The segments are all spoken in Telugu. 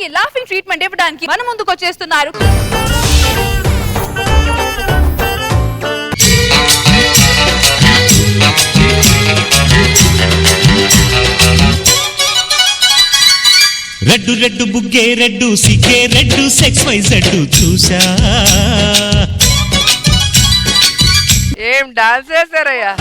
అందరికి లాఫింగ్ ట్రీట్మెంట్ ఇవ్వడానికి మన ముందుకు వచ్చేస్తున్నారు. రెడ్డు రెడ్డు బుగ్గే రెడ్డు సిగ్గే రెడ్డు సెక్స్ వైజ్ రెడ్డు చూసా. ఏం డాన్స్ చేశారయ్యా?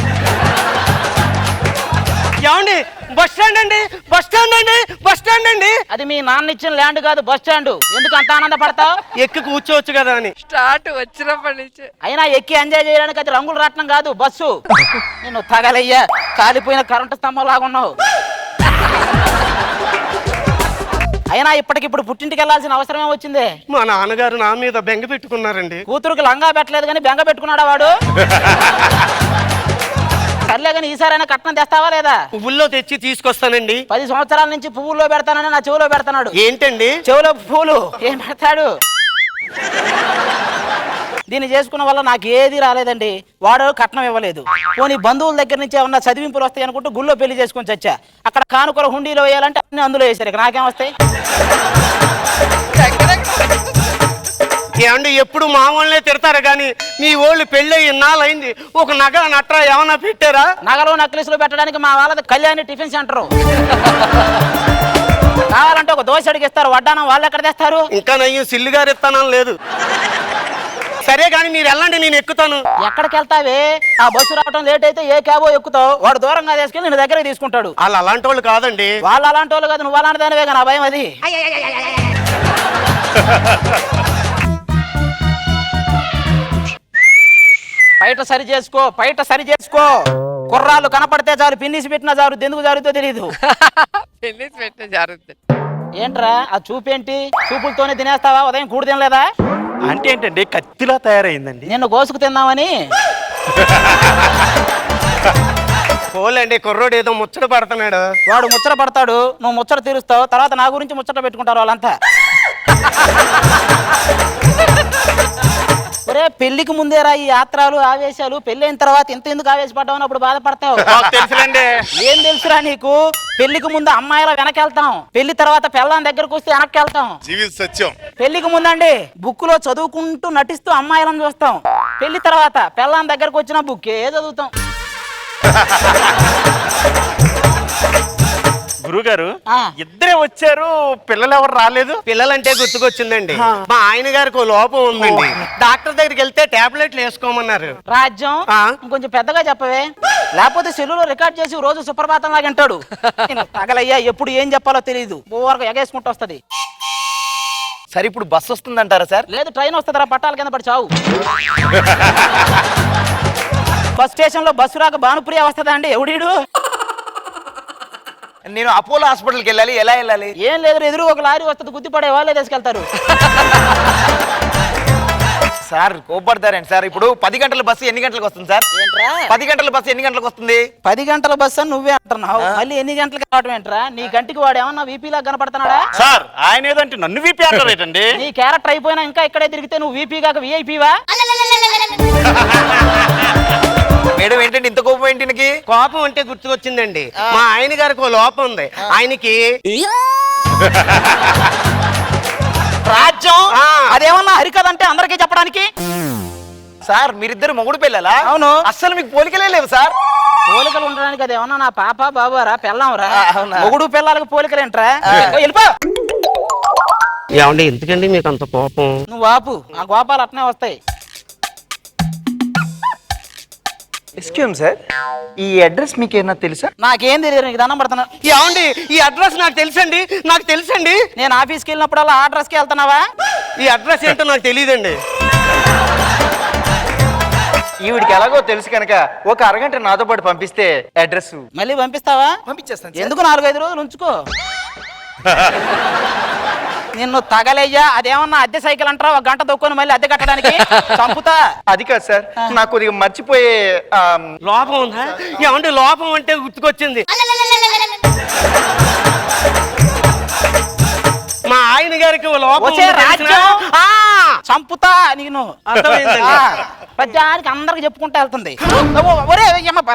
ఏమండి బస్ స్టాండ్ అండి, బస్ స్టాండ్ అండి, బస్ స్టాండ్ అండి. అది మీ నాన్న ఇచ్చిన ల్యాండ్ కాదు, బస్ స్టాండ్. ఎందుకు అంత ఆనందపడతావు? ఎక్కి కూర్చోవచ్చు కదా అని. స్టార్ట్ వచ్చినప్పటి నుంచి అయినా ఎక్కి ఎంజాయ్ చేయడానికి అది రంగులు రాట్నం కాదు, బస్సు. నేను తగలయ్యా, కాలిపోయిన కరెంటు స్తంభం లాగా ఉన్నావు. అయినా ఇప్పటికిప్పుడు పుట్టింటికి వెళ్లాల్సిన అవసరమే వచ్చింది. మా నాన్నగారు నా మీద బెంగ పెట్టుకున్నారండి. కూతురుకి లంగా పెట్టలేదు కానీ బెంగ పెట్టుకున్నాడా వాడు? సర్లే కానీ ఈసారైనా కట్నం తెస్తావా లేదా? పువ్వుల్లో తెచ్చి తీసుకొస్తానండి. 10 సంవత్సరాల నుంచి పువ్వుల్లో పెడతానని నా చెవులో పెడతాడు. ఏంటండి చెవులో పువ్వులు ఏం పెడతాడు? దీన్ని చేసుకున్న వల్ల నాకు ఏది రాలేదండి. వాడు కట్నం ఇవ్వలేదు. పోనీ బంధువుల దగ్గర నుంచి ఏమన్నా చదివింపులు వస్తాయి అనుకుంటూ గుళ్ళో పెళ్లి చేసుకొని చచ్చా. అక్కడ కానుకల హుండీలో వేయాలంటే అన్ని అందులో వేసారు. ఇక నాకేం వస్తాయి? ఏమండి ఎప్పుడు మా వాళ్ళే తిడతారు కానీ మీ వాళ్ళు పెళ్ళి ఇన్నాళ్ళైంది, ఒక నగ నట్ర ఏమన్నా పెట్టారా? నగలు నక్లీసులు పెట్టడానికి మా వాళ్ళది కళ్యాణి టిఫిన్ సెంటర్. కావాలంటే ఒక దోశ అడిగిస్తారు, వడ్డానం వాళ్ళు ఎక్కడ తెస్తారు? ఇంకా నయ్యం సిల్లు గారు ఇస్తానని లేదు. సరే కానీ మీరు వెళ్ళండి, నేను ఎక్కుతాను. ఎక్కడికి వెళ్తావే? ఆ బస్సు రావడం లేట్ అయితే ఏ క్యాబో ఎక్కుతావు. వాడు దూరంగా తీసుకెళ్ళి నేను దగ్గర తీసుకుంటాడు. వాళ్ళు అలాంటి వాళ్ళు కాదండి. వాళ్ళు అలాంటి వాళ్ళు కాదు, నువ్వు అలాంటి దానివే. నా భయం అది. బయట సరి చేసుకో, బయట సరి చేసుకో. కుర్రాళ్ళు కనపడితే చాలు, పిన్నిసి పెట్టినా చాలు, ఎందుకు జరుగుతో తెలియదు. ఏంట్రా ఆ చూపేంటి? చూపులతోనే తినేస్తావా? ఉదయం కూడు తినలేదా? అంటే ఏంటండి కత్తిలా తయారైందండి. నిన్ను గోసుకు తిందామని. పోలేండి, కుర్రోడు ఏదో ముచ్చట పడుతున్నాడు. వాడు ముచ్చట పడతాడు, నువ్వు ముచ్చట తీరుస్తావు. తర్వాత నా గురించి ముచ్చట పెట్టుకుంటారు వాళ్ళంతా. ఒరే పెళ్లికి ముందేరా ఈ యాత్రలు ఆవేశాలు. పెళ్ళైన తర్వాత ఇంత ఎందుకు ఆవేశపడ్డావు అని అప్పుడు బాధపడతావు. తెలుసులేండి. ఏం తెలుసురా నీకు? పెళ్లికి ముందు అమ్మాయిల వెనకెళ్తాం, పెళ్లి తర్వాత పెళ్ళాం దగ్గరకు వస్తే వెనక్కి వెళ్తాం. సత్యం. పెళ్లికి ముందండి బుక్ లో చదువుకుంటూ నటిస్తూ అమ్మాయిలను చూస్తాం. పెళ్లి తర్వాత పెళ్ళాం దగ్గరకు వచ్చిన బుక్కే చదువుతాం. గురుగారు ఇద్దరే వచ్చారు, పిల్లలు ఎవరు రాలేదు? పిల్లలంటే గుర్తుకొచ్చిందండి, మా ఆయన గారికి లోపం ఉందండి. డాక్టర్ దగ్గరికి వెళ్తే టాబ్లెట్లు వేసుకోమన్నారు. రాజ్యం ఇంకొంచెం పెద్దగా చెప్పవే, లేకపోతే సెల్లులో రికార్డ్ చేసి రోజు సుప్రభాతం లాగా అంటాడు. తగలయ్యా, ఎప్పుడు ఏం చెప్పాలో తెలియదు, బోర్గా ఎగేసుకుంటూ వస్తుంది. సరే ఇప్పుడు బస్సు వస్తుందంటారా సార్? లేదు, ట్రైన్ వస్తుందిరా, పట్టాల కింద పడి చావు. బస్ స్టేషన్ లో బస్సు రాక భానుప్రియ వస్తుందా అండి? ఎవడీడు? నేను అపోలో హాస్పిటల్కి వెళ్ళాలి, ఎలా వెళ్ళాలి? ఏం లేదు, ఎదురు ఒక లారీ వస్తుంది, గుద్దిపడే వాళ్ళే తీసుకెళ్తారు. సార్ కోపడతారండి సార్. ఇప్పుడు 10 గంటల బస్సు ఎన్ని గంటలకు వస్తుంది సార్? 10 గంటల బస్సు ఎన్ని గంటలకు వస్తుంది? 10 గంటల బస్సు అని నువ్వే అంటున్నావు, మళ్ళీ ఎన్ని గంటలకు రావడం ఏంట్రా? నీ కంటికి వాడు ఏమన్నా వీపీ లాగా కనపడుతున్నాడా? సార్ ఆయన ఏదంటే నన్ను వీపీ అంటారేటండి. నీ క్యారెక్టర్ అయిపోయినా ఇంకా ఇక్కడే తిరిగితే నువ్వు వీపీ కాక విఐపీవా? మేడం ఏంటంటే ఇంత కోపం ఏంటి? కోపం అంటే గుర్తుకొచ్చిందండి, మా ఆయన గారికి లోపం ఉంది. ఆయనకి రాజ్యం అదేమన్నా హరికథంటే అందరికీ చెప్పడానికి. సార్ మీరిద్దరు మొగుడు పిల్లలా? అవును. అస్సలు మీకు పోలికలే లేవు సార్. పోలికలు ఉండడానికి అదేమన్నా నా పాప బాబారా పెళ్ళాంరా? మొగుడు పిల్లలకు పోలికలేంట్రా? వెళ్ళిపో. ఏమండి ఎందుకండి మీకు అంత కోపం? నువ్వు ఆపు, ఆ కోపాలు అట్నే వస్తాయి. ఎక్స్క్యూజ్ సార్, ఈ అడ్రస్ మీకు ఏమన్నా తెలుసా? నాకేం తెలియదు, నీకు దండం పడుతున్నా. ఏమండి ఈ అడ్రస్ నాకు తెలుసండి, నాకు తెలుసండి. నేను ఆఫీస్కి వెళ్ళినప్పుడల్లా ఆ అడ్రస్కి వెళ్తున్నావా? ఈ అడ్రస్ ఏంటో నాకు తెలియదండి. ఈవిడికి ఎలాగో తెలుసు కనుక ఒక అరగంట నాతో పాటు పంపిస్తే అడ్రస్. మళ్ళీ పంపిస్తావా? పంపించేస్తాను. ఎందుకు 4-5 రోజులు ఉంచుకో. నిన్ను తగలయ్యా, అదేమన్నా అద్దె సైకిల్ అంటారా? 1 గంట దొక్కుని మళ్ళీ అద్దె కట్టడానికి చంపుతా. అది కాదు సార్, నాకు కొద్దిగా మర్చిపోయే లోపం ఉందా? ఏమంటే లోపం అంటే గుర్తుకొచ్చింది, మా ఆయన గారికి లోపం చంపుతా. నేను ప్రజానికి అందరికి చెప్పుకుంటా వెళ్తుంది. ఒరే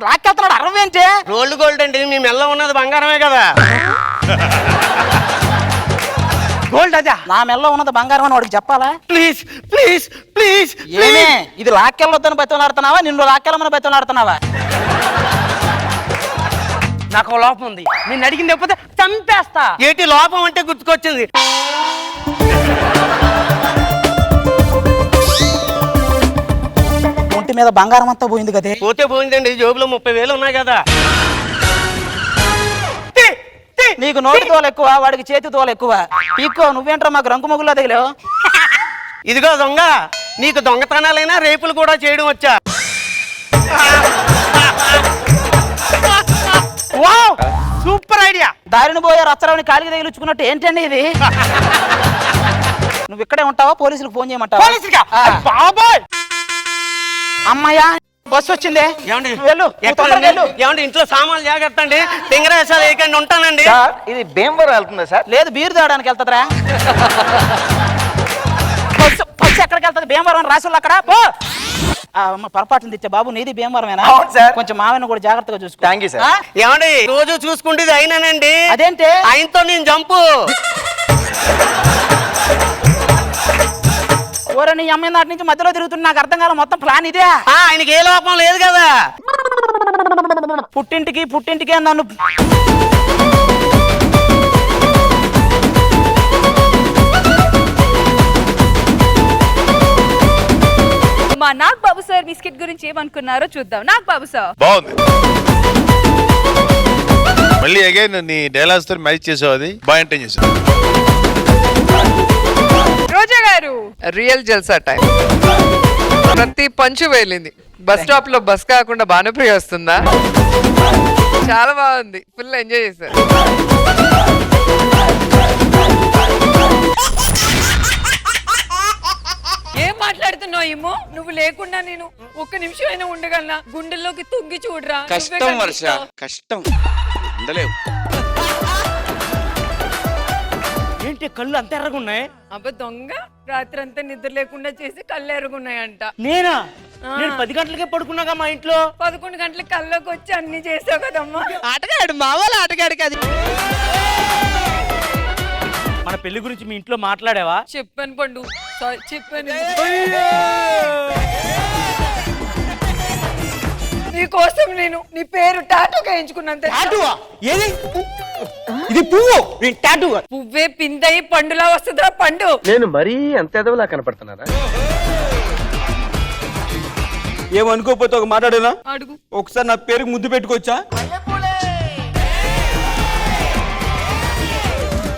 లాక్కెళ్తున్నాడు, అరవేంచే. రోల్డ్ గోల్డ్ అండి, మీ మెల్ల ఉన్నది బంగారమే కదా. గోల్డ్ అదా? నా మెల్లో ఉన్నది బంగారం అని వాడికి చెప్పాలా? ప్లీజ్ ప్లీజ్ ప్లీజ్ ఏమే ఇది లాక్కెళ్ళొద్దని బతిలాడుతున్నావా, నిన్ను లాక్కెళ్ళమని బతిలాడుతున్నావా? నాకు ఒక లోపం ఉంది, నేను అడిగింది లేకపోతే చంపేస్తా. ఏంటి లోపం అంటే గుర్తుకొచ్చింది. ఒంటి మీద బంగారం అంతా పోయింది కదే. పోతే పోయిందండి, జోబులో 30,000 ఉన్నాయి కదా. నీకు నోటి తోలు ఎక్కువ, వాడికి చేతి తోలు ఎక్కువ. పీక్కో, నువ్వేంట్రా మాకు రంగు మొగుల్లో తగిలావు? ఇదిగో దొంగ, నీకు దొంగతనాలైనా రేపులు కూడా చేయడం వచ్చా? Wow, super idea. దారిని పోయే రచ్చరావుని కాలికి తగిలించుకున్నట్టు ఏంటండి ఇది? నువ్వు ఇక్కడే ఉంటావా, పోలీసులకు ఫోన్ చేయమంటావా? పోలీసులుగా? బాబాయ్, అమ్మయ్యా బస్సు వచ్చింది. ఏమండి వెళ్ళు, నువ్వు తొందరగా వెళ్ళు. ఏమండి ఇంట్లో సామాన్లు జాగ్రత్త అండి, తింగరేసాలు వేయకండి, ఉంటానండి. సార్ ఇది భీమవరం వెళ్తుందా సార్? లేదు, బీరు తాగడానికి వెళ్తుందిరా. బస్సు ఎక్కడికి వెళ్తుంది? భీమవరం రాసులు అక్కడ పో. పొరపాటును తెచ్చా బాబు, నీది భీమవరమేనా? అవును సార్. కొంచెం మావయ్యను కూడా జాగ్రత్తగా చూసుకో. Thank you sir. ఏమండి రోజు చూసుకుంటేది అయినానండి. అదేంటి? ఆయనతో నేను జంపు. ఓరే నీ అమ్మాయి నాటి నుంచి మధ్యలో తిరుగుతున్నా, నాకు అర్థం కాదు. మొత్తం ప్లాన్ ఇదే. ఆయనకి ఏ లోపం లేదు కదా. పుట్టింటికి నన్ను మా నాగ్ బాబు సార్ బిస్కెట్ గురించి ఏమనుకున్నారో చూద్దాం. నాగ్ బాబు సార్ బాగుంది. మళ్ళీ అగైన్ నీ డైలాగ్స్ తో మ్యాచ్ చేసావు, అది బాగా ఎంటైన్ చేసావు. రోజా గారు రియల్ జల్సా టైం. ప్రతి పంచు వేలింది. బస్ స్టాప్ లో బస్ కాకుండా భానుప్రియ వస్తుందా? చాలా బాగుంది, ఫుల్ ఎంజాయ్ చేశారు. ఏం మాట్లాడుతున్నావు ఏమో? నువ్వు లేకుండా నేను ఒక్క నిమిషం అయినా ఉండగలనా? గుండెల్లోకి తొంగి చూడరా. కష్టం వర్ష, కష్టం. ఉండలేవు. ఏంటి కళ్ళు అంత ఎర్రగా ఉన్నాయి? అబ్బ దొంగ, రాత్రి అంతా నిద్ర లేకుండా చేసి కళ్ళు ఎరుగున్నాయంట. నేనా? నేను 10 గంటలకే పడుకున్నాగా మా ఇంట్లో. 11 గంటలకు కల్లోకి వచ్చి అన్ని చేసావు కదమ్మా. ఆటగాడు, మా వాళ్ళ ఆటగాడు కాదు. మన పెళ్లి గురించి మీ ఇంట్లో మాట్లాడావా? చెప్పాను పండు, సారీ చెప్పాను. నీ కోసం నేను నీ పేరు టాటూ వేయించుకున్నాను. ఇది పువ్వు, టాటూ. పువ్వే పిందయి పండులా వస్తుందా పండు? నేను మరీ అంత ఎదవలా కనపడుతున్నారా? ఏమనుకోకపోతే ఒక మాట్లాడేనా? అడుగు. ఒకసారి నా పేరుకి ముద్దు పెట్టుకోవచ్చా?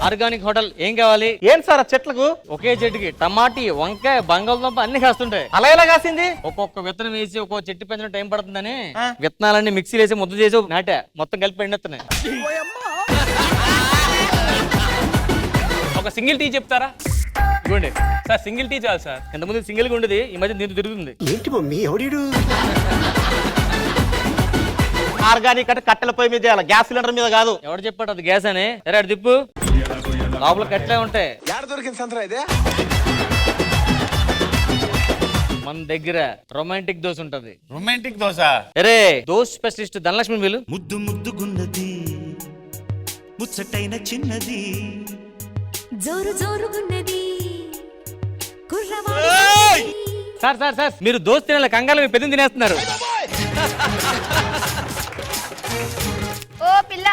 ఆర్గానిక్ హోటల్ ఏం కావాలి? ఏం సార్ ఆ చెట్లకు? ఒకే చెట్టుకి టమాటీ, వంకాయ, బంగాళదుంప అన్ని కాస్తుంటాయి. అలా ఎలా కాసింది? ఒక్కొక్క విత్తనం వేసి ఒక్కొక్క చెట్టు పెంచడం టైం పడుతుందని విత్తనాలన్నీ మిక్సీలో వేసి ముద్ద చేసి నాటా, మొత్తం కలిపి ఎండెత్తున్నాయి. ఒక సింగిల్ టీ చెప్తారా? ఇవ్వండి సార్, సింగిల్ టీ చాలు సార్. ఇంతకుముందు సింగిల్ గా ఉండేది, ఈ మధ్య దీంతో తిరుగుతుంది. ఏంటి మమ్మీ ఎవడీడు? ఆర్గానిక్ అంటే కట్టెల పొయ్యి మీద, గ్యాస్ సిలిండర్ మీద కాదు. ఎవడు చెప్పాడు అది గ్యాస్ అని? సరే అటు తిప్పు, లోపల కట్లే ఉంటాయి. మన దగ్గర రొమాంటిక్ దోశ ఉంటది. రొమాంటిక్ దోశ? అరే దోశ స్పెషలిస్ట్ ధనలక్ష్మి వీళ్ళు. ముద్దు ముద్దుగున్నది, ముచ్చటైన చిన్నది, జోరు జోరుగున్నది. సార్ సార్ సార్, మీరు దోశ తినాలి, కంగారు మీ పెద్ద తినేస్తున్నారు. ఓ పిల్ల,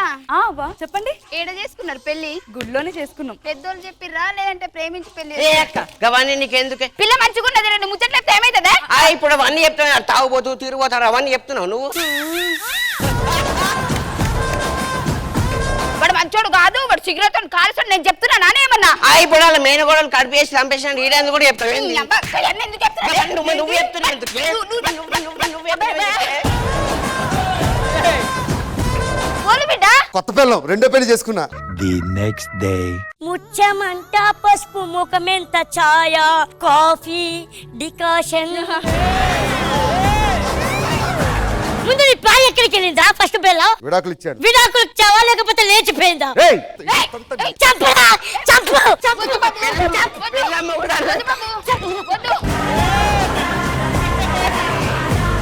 చెప్పండి. ఏడ చేసుకున్నారు పెళ్లి? గుడిలోనే చేసుకున్నాం. పెద్దోళ్ళు చెప్పిర్రా లేదంటే ప్రేమించి పెళ్లి? ఏ అక్క గవాన్ని నీకెందుకే? పిల్ల మంచిగున్నది, రెండు ముచ్చట్లెప్తే ఏమైతుందా? ఇప్పుడు అవన్నీ చెప్తున్నా, తాగుబోతూ తిరిగిపోతారు అవన్నీ చెప్తున్నావు నువ్వు. వాడు మంచోడు కాదు, వాడు సిగరెట్ కాల్చాడు, నేను చెప్తున్నా నానేమన్నా? ఇప్పుడు వాళ్ళ మేనగోడలు కడిపేసి చంపేసాడు, ఈడేందుకు కూడా చెప్తావు? నీ అబ్బా, కళ్యాణ్ ఎందుకు చెప్తున్నా? నువ్వు చెప్తున్నావు ఎందుకు? పోలు బిడ్డ, కొత్త పిల్లం, రెండో పెళ్లి చేసుకున్నా. ముచ్చమంట పసుపు ముఖమెంత ఛాయ, కాఫీ డికాషన్. ముందు నీ పాలు ఎక్కడికి వెళ్ళిందా? ఫస్ట్ బెల్ల విడాకులు ఇచ్చాడు. విడాకులు ఇచ్చావా లేకపోతే లేచిపోయిందా? చంపరా, చంపు, చంపు,